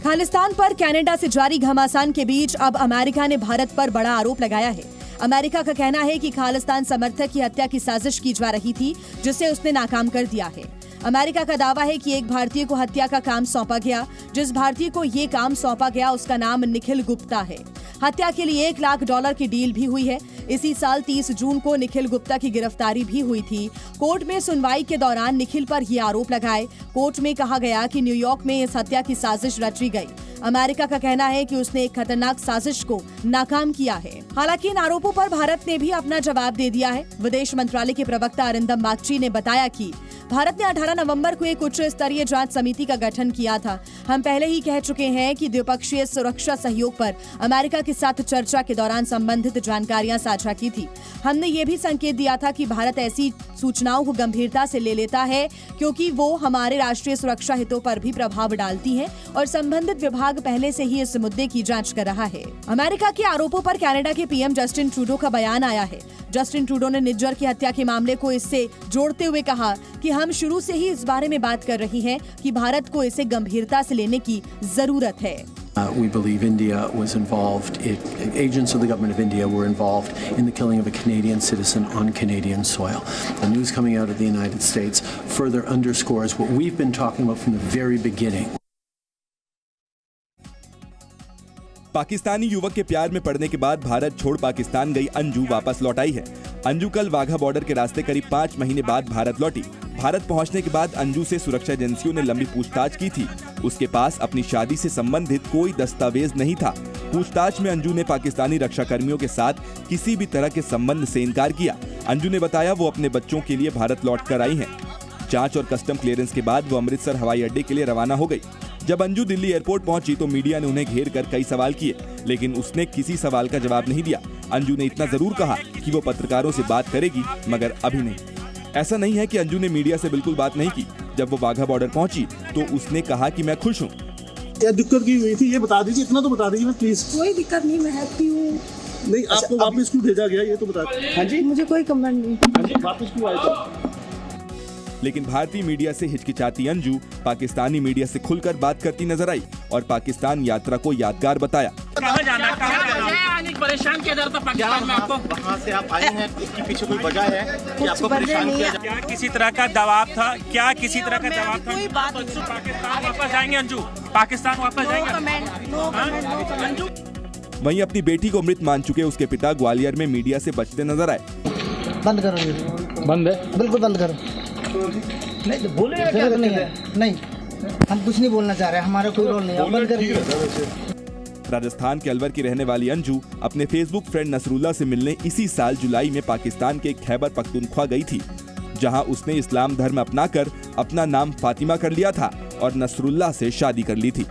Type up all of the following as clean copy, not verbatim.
खालिस्तान पर कनाडा से जारी घमासान के बीच अब अमेरिका ने भारत पर बड़ा आरोप लगाया है। अमेरिका का कहना है कि खालिस्तान समर्थक की हत्या की साजिश की जा रही थी, जिसे उसने नाकाम कर दिया है। अमेरिका का दावा है कि एक भारतीय को हत्या का काम सौंपा गया। जिस भारतीय को ये काम सौंपा गया उसका नाम निखिल गुप्ता है। हत्या के लिए $1 लाख की डील भी हुई है। इसी साल 30 जून को निखिल गुप्ता की गिरफ्तारी भी हुई थी। कोर्ट में सुनवाई के दौरान निखिल पर ये आरोप लगाए। कोर्ट में कहा गया कि न्यूयॉर्क में इस हत्या की साजिश रची गई। अमेरिका का कहना है कि उसने एक खतरनाक साजिश को नाकाम किया है। हालांकि इन आरोपों पर भारत ने भी अपना जवाब दे दिया है। विदेश मंत्रालय के प्रवक्ता अरिंदम बागची ने बताया कि भारत ने 18 नवंबर को एक उच्च स्तरीय जांच समिति का गठन किया था। हम पहले ही कह चुके हैं कि द्विपक्षीय सुरक्षा सहयोग पर अमेरिका के साथ चर्चा के दौरान संबंधित जानकारियां साझा की थी। हमने ये भी संकेत दिया था कि भारत ऐसी सूचनाओं को गंभीरता से ले लेता है, क्योंकि वो हमारे राष्ट्रीय सुरक्षा हितों पर भी प्रभाव डालती हैं और संबंधित विभाग पहले से ही इस मुद्दे की जांच कर रहा है। अमेरिका के आरोपों पर कनाडा के पीएम जस्टिन ट्रूडो का बयान आया है। जस्टिन ट्रूडो ने निज्जर की हत्या के मामले को इससे जोड़ते हुए कहा कि हम शुरू से ही इस बारे में बात कर रही हैं कि भारत को इसे गंभीरता से लेने की जरूरत है। We believe India was involved, agents of the government of India were involved in the killing of a Canadian citizen on Canadian soil. The news coming out of the United States further underscores what we've been talking about from the very beginning. Pakistani युवक के प्यार में पड़ने के बाद भारत छोड़ पाकिस्तान गई अंजू वापस लौट आई है। अंजू कल वाघा बॉर्डर के रास्ते करीब 5 महीने बाद भारत लौटी। भारत पहुंचने के बाद अंजू से सुरक्षा एजेंसियों ने लंबी पूछताछ की थी। उसके पास अपनी शादी से संबंधित कोई दस्तावेज नहीं था। पूछताछ में अंजू ने पाकिस्तानी रक्षा कर्मियों के साथ किसी भी तरह के संबंध से इनकार किया। अंजू ने बताया वो अपने बच्चों के लिए भारत लौट कर आई है। जांच और कस्टम क्लियरेंस के बाद वो अमृतसर हवाई अड्डे के लिए रवाना हो गई। जब अंजू दिल्ली एयरपोर्ट पहुंची तो मीडिया ने उन्हें घेर कर कई सवाल किए, लेकिन उसने किसी सवाल का जवाब नहीं दिया। अंजू ने इतना जरूर कहा कि वो पत्रकारों से बात करेगी, मगर अभी नहीं। ऐसा नहीं है कि अंजू ने मीडिया से बिल्कुल बात नहीं की। जब वो वाघा बॉर्डर पहुंची तो उसने कहा कि मैं खुश हूँ। क्या दिक्कत की हुई थी ये बता दीजिए, इतना तो बता दीजिए प्लीज। कोई दिक्कत नहीं, मैं हैप्पी हूँ। नहीं, आपको वापस क्यों भेजा गया ये तो बता दीजिए। हाँ जी, मुझे कोई कमेंट नहीं। हाँ जी, वापस क्यों आए थे? लेकिन भारतीय मीडिया से हिचकिचाती अंजू पाकिस्तानी मीडिया से खुलकर बात करती नजर आई और पाकिस्तान यात्रा को यादगार बताया। कहाँ जाना, परेशान किया जा रहा था पाकिस्तान में आपको? वहाँ से आप आए हैं, इसके पीछे कोई वजह है कि आपको परेशान किया? क्या किसी तरह का दबाव था? क्या किसी तरह का दबाव था? कोई बात नहीं। पाकिस्तान वापस जाएंगे अंजू, पाकिस्तान वापस जाएंगे अंजू। वहीं अपनी बेटी को अमृत मान चुके उसके पिता ग्वालियर में मीडिया से बचते नजर आए। बंद करो, बंद है, बिल्कुल बंद करो। नहीं बोले नहीं, हम कुछ नहीं बोलना चाह रहे, हमारा कोई रोल नहीं है, बंद करिए। राजस्थान के अलवर की रहने वाली अंजू अपने फेसबुक फ्रेंड नसरुल्ला से मिलने इसी साल जुलाई में पाकिस्तान के खैबर पख्तूनख्वा गई थी, जहां उसने इस्लाम धर्म अपनाकर अपना नाम फातिमा कर लिया था और नसरुल्ला से शादी कर ली थी।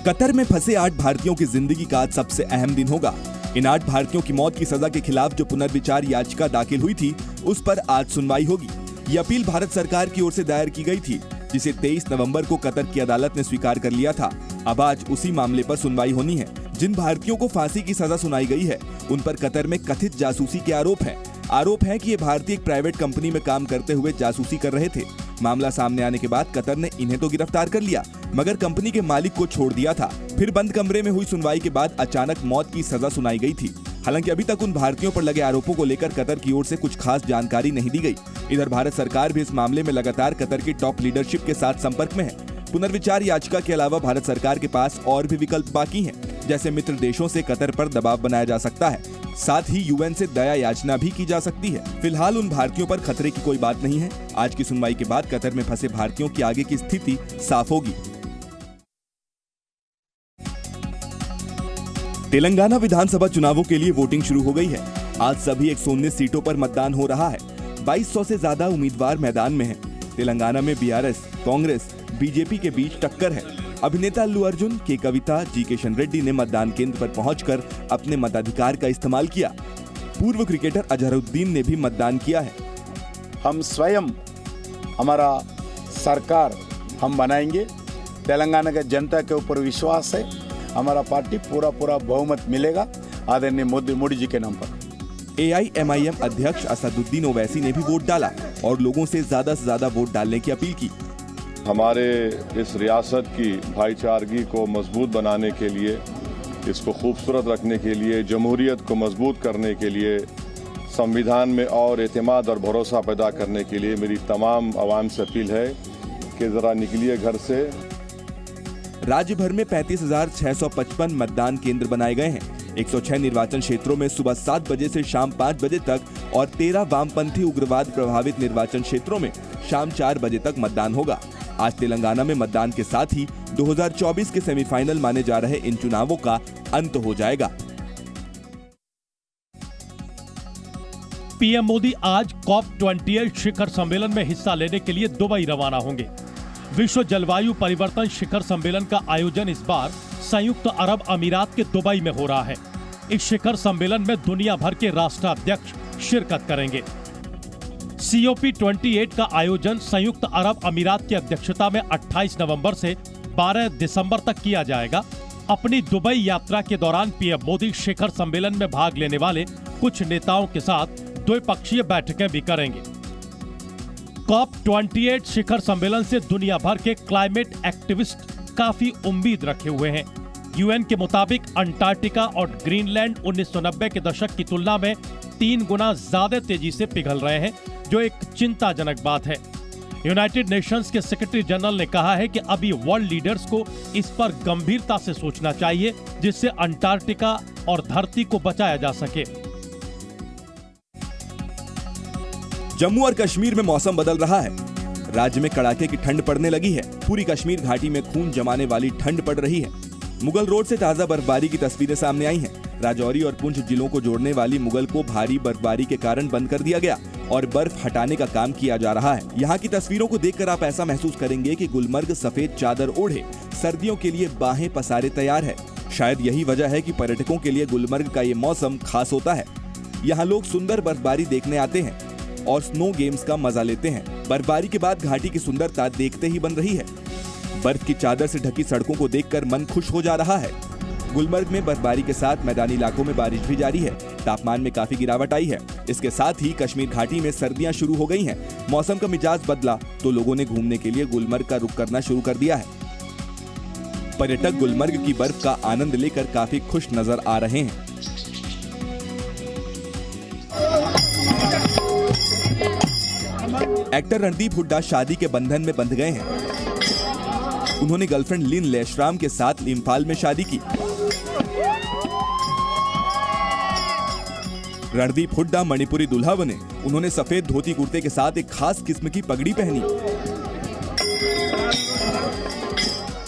कतर में फंसे 8 भारतीयों की जिंदगी का आज सबसे अहम दिन होगा। इन 8 भारतीयों की मौत की सजा के खिलाफ जो पुनर्विचार याचिका दाखिल हुई थी, उस पर आज सुनवाई होगी। ये अपील भारत सरकार की ओर से दायर की गई थी, जिसे 23 नवंबर को कतर की अदालत ने स्वीकार कर लिया था। अब आज उसी मामले पर सुनवाई होनी है। जिन भारतीयों को फांसी की सजा सुनाई गई है, उन पर कतर में कथित जासूसी के आरोप हैं। आरोप है कि ये भारतीय एक प्राइवेट कंपनी में काम करते हुए जासूसी कर रहे थे। मामला सामने आने के बाद कतर ने इन्हें तो गिरफ्तार कर लिया, मगर कंपनी के मालिक को छोड़ दिया था। फिर बंद कमरे में हुई सुनवाई के बाद अचानक मौत की सजा सुनाई गई थी। हालांकि अभी तक उन भारतीयों पर लगे आरोपों को लेकर कतर की ओर से कुछ खास जानकारी नहीं दी गई। इधर भारत सरकार भी इस मामले में लगातार कतर की टॉप लीडरशिप के साथ संपर्क में है। पुनर्विचार याचिका के अलावा भारत सरकार के पास और भी विकल्प बाकी हैं, जैसे मित्र देशों से कतर पर दबाव बनाया जा सकता है, साथ ही यूएन से दया याचना भी की जा सकती है। फिलहाल उन भारतीयों पर खतरे की कोई बात नहीं है। आज की सुनवाई के बाद कतर में फंसे भारतीयों की आगे की स्थिति साफ होगी। तेलंगाना विधानसभा चुनावों के लिए वोटिंग शुरू हो गई है। आज सभी 119 सीटों पर मतदान हो रहा है। 2200 से ज्यादा उम्मीदवार मैदान में हैं। तेलंगाना में बीआरएस, कांग्रेस, बीजेपी के बीच टक्कर है। अभिनेता अल्लू अर्जुन, के कविता, जी किशन रेड्डी ने मतदान केंद्र पर पहुंचकर अपने मताधिकार का इस्तेमाल किया। पूर्व क्रिकेटर अजहरुद्दीन ने भी मतदान किया है। हम स्वयं हमारा सरकार हम बनाएंगे। तेलंगाना के जनता के ऊपर विश्वास है। हमारा पार्टी पूरा बहुमत मिलेगा आदरणीय मोदी जी के नाम पर। AIMIM अध्यक्ष असदुद्दीन ओवैसी ने भी वोट डाला और लोगों से ज्यादा वोट डालने की अपील की। हमारे इस रियासत की भाईचारगी को मजबूत बनाने के लिए, इसको खूबसूरत रखने के लिए, जमहूरियत को मजबूत करने के लिए, संविधान में और एतमाद और भरोसा पैदा करने के लिए मेरी तमाम आवाम से अपील है कि ज़रा निकलिए घर से। राज्य भर में 35,655 मतदान केंद्र बनाए गए हैं। 106 निर्वाचन क्षेत्रों में सुबह 7 बजे से शाम 5 बजे तक और 13 वामपंथी उग्रवाद प्रभावित निर्वाचन क्षेत्रों में शाम 4 बजे तक मतदान होगा। आज तेलंगाना में मतदान के साथ ही 2024 के सेमीफाइनल माने जा रहे इन चुनावों का अंत हो जाएगा। पीएम मोदी आज COP28 शिखर सम्मेलन में हिस्सा लेने के लिए दुबई रवाना होंगे। विश्व जलवायु परिवर्तन शिखर सम्मेलन का आयोजन इस बार संयुक्त अरब अमीरात के दुबई में हो रहा है। इस शिखर सम्मेलन में दुनिया भर के राष्ट्राध्यक्ष शिरकत करेंगे। COP28 का आयोजन संयुक्त अरब अमीरात की अध्यक्षता में 28 नवंबर से 12 दिसंबर तक किया जाएगा। अपनी दुबई यात्रा के दौरान पीएम मोदी शिखर सम्मेलन में भाग लेने वाले कुछ नेताओं के साथ द्विपक्षीय बैठकें भी करेंगे। COP28 शिखर सम्मेलन से दुनिया भर के क्लाइमेट एक्टिविस्ट काफी उम्मीद रखे हुए हैं। यूएन के मुताबिक अंटार्कटिका और ग्रीनलैंड 1990 के दशक की तुलना में 3 गुना ज्यादा तेजी से पिघल रहे हैं, जो एक चिंताजनक बात है। यूनाइटेड नेशंस के सेक्रेटरी जनरल ने कहा है कि अभी वर्ल्ड लीडर्स को इस पर गंभीरता से सोचना चाहिए, जिससे अंटार्कटिका और धरती को बचाया जा सके। जम्मू और कश्मीर में मौसम बदल रहा है। राज्य में कड़ाके की ठंड पड़ने लगी है। पूरी कश्मीर घाटी में खून जमाने वाली ठंड पड़ रही है। मुगल रोड से ताजा बर्फबारी की तस्वीरें सामने आई हैं। राजौरी और पुंछ जिलों को जोड़ने वाली मुगल को भारी बर्फबारी के कारण बंद कर दिया गया और बर्फ हटाने का काम किया जा रहा है। यहाँ की तस्वीरों को देखकर आप ऐसा महसूस करेंगे कि गुलमर्ग सफेद चादर ओढ़े सर्दियों के लिए बाहें पसारे तैयार है। शायद यही वजह है कि पर्यटकों के लिए गुलमर्ग का ये मौसम खास होता है। यहाँ लोग सुंदर बर्फबारी देखने आते हैं और स्नो गेम्स का मजा लेते हैं। बर्फबारी के बाद घाटी की सुंदरता देखते ही बन रही है। बर्फ की चादर से ढकी सड़कों को देखकर मन खुश हो जा रहा है। गुलमर्ग में बर्फबारी के साथ मैदानी इलाकों में बारिश भी जारी है। तापमान में काफी गिरावट आई है। इसके साथ ही कश्मीर घाटी में सर्दियां शुरू हो गई हैं। मौसम का मिजाज बदला तो लोगों ने घूमने के लिए गुलमर्ग का रुख करना शुरू कर दिया है। पर्यटक गुलमर्ग की बर्फ का आनंद लेकर काफी खुश नजर आ रहे हैं। एक्टर रणदीप हुड्डा शादी के बंधन में बंध गए हैं। उन्होंने गर्लफ्रेंड लिन लेशराम के साथ इम्फाल में शादी की। रणदीप हुड्डा मणिपुरी दूल्हा बने। उन्होंने सफेद धोती कुर्ते के साथ एक खास किस्म की पगड़ी पहनी।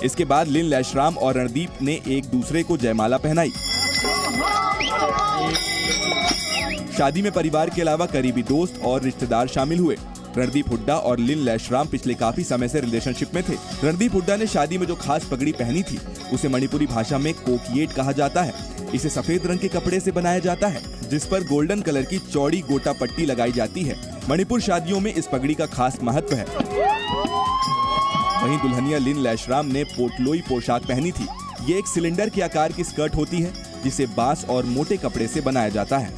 इसके बाद लिन लेशराम और रणदीप ने एक दूसरे को जयमाला पहनाई। शादी में परिवार के अलावा करीबी दोस्त और रिश्तेदार शामिल हुए। रणदीप हुड्डा और लिन लेशराम पिछले काफी समय से रिलेशनशिप में थे। रणदीप हुड्डा ने शादी में जो खास पगड़ी पहनी थी उसे मणिपुरी भाषा में कोकिएट कहा जाता है। इसे सफेद रंग के कपड़े से बनाया जाता है, जिस पर गोल्डन कलर की चौड़ी गोटा पट्टी लगाई जाती है। मणिपुर शादियों में इस पगड़ी का खास महत्व है। वहीं दुल्हनिया लिन लेशराम ने पोटलोई पोशाक पहनी थी। ये एक सिलेंडर के आकार की स्कर्ट होती है, जिसे बांस और मोटे कपड़े से बनाया जाता है।